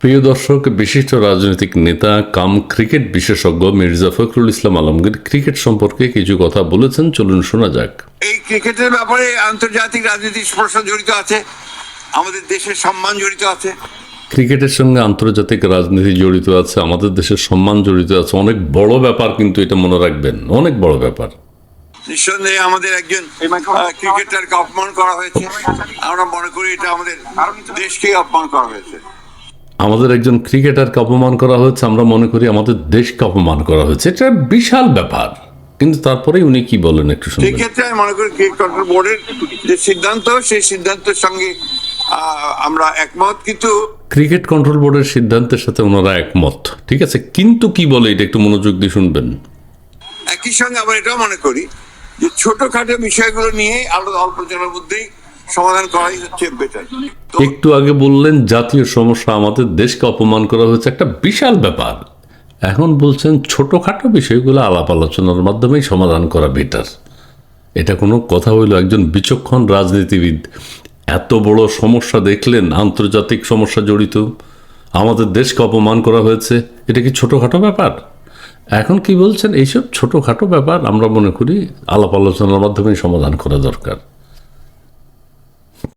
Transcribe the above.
প্রিয় দর্শক, বিশিষ্ট রাজনৈতিক নেতা কাম ক্রিকেট বিশেষজ্ঞ মির্জা ফখরুল ইসলাম আলমগীর ক্রিকেট সম্পর্কে কিছু কথা বলেছেন, চলুন শোনা যাক। এই ক্রিকেটের ব্যাপারে আন্তর্জাতিক রাজনীতির প্রশ্ন জড়িত আছে, আমাদের দেশের সম্মান জড়িত আছে। ক্রিকেটের সঙ্গে আন্তর্জাতিক রাজনীতি জড়িত আছে, আমাদের দেশের সম্মান জড়িত আছে। অনেক বড় ব্যাপার, কিন্তু এটা মনে রাখবেন, অনেক বড় ব্যাপার। নিঃসন্দেহে আমাদের একজন ক্রিকেটারকে অপমান করা হয়েছে। আমরা মনে করি এটা আমাদের দেশকে অপমান করা হয়েছে। আমাদের একজন ক্রিকেটারকে অপমান করা হয়েছে, আমরা মনে করি আমাদের দেশকে অপমান করা হয়েছে। এটা বিশাল ব্যাপার, কিন্তু তারপরে উনি কি বলেন একটু শুনুন। সেক্ষেত্রে আমি মনে করি ক্রিকেট কন্ট্রোল বোর্ডের যে সিদ্ধান্ত, সেই সিদ্ধান্তের সঙ্গে আমরা একমত। কিন্তু ক্রিকেট কন্ট্রোল বোর্ডের সিদ্ধান্তের সাথে ওনারা একমত, ঠিক আছে, কিন্তু কি বলে এটা একটু মনোযোগ দিয়ে শুনবেন। একই সঙ্গে আমরা এটাও মনে করি যে ছোটখাটো বিষয়গুলো নিয়ে অল্প জনের মধ্যেই সমাধান করাই হচ্ছে বেটার। একটু আগে বললেন জাতীয় সমস্যা, আমাদের দেশকে অপমান করা হয়েছে, একটা বিশাল ব্যাপার। এখন বলছেন ছোটখাটো বিষয়গুলো আলাপ আলোচনার মাধ্যমেই সমাধান করা বেটার। এটা কোনো কথা হইল? একজন বিচক্ষণ রাজনীতিবিদ এত বড় সমস্যা দেখলেন, আন্তর্জাতিক সমস্যা জড়িত, আমাদের দেশকে অপমান করা হয়েছে, এটা কি ছোটখাটো ব্যাপার? এখন কি বলছেন? এইসব ছোটখাটো ব্যাপার আমরা মনে করি আলাপ আলোচনার মাধ্যমেই সমাধান করা দরকার।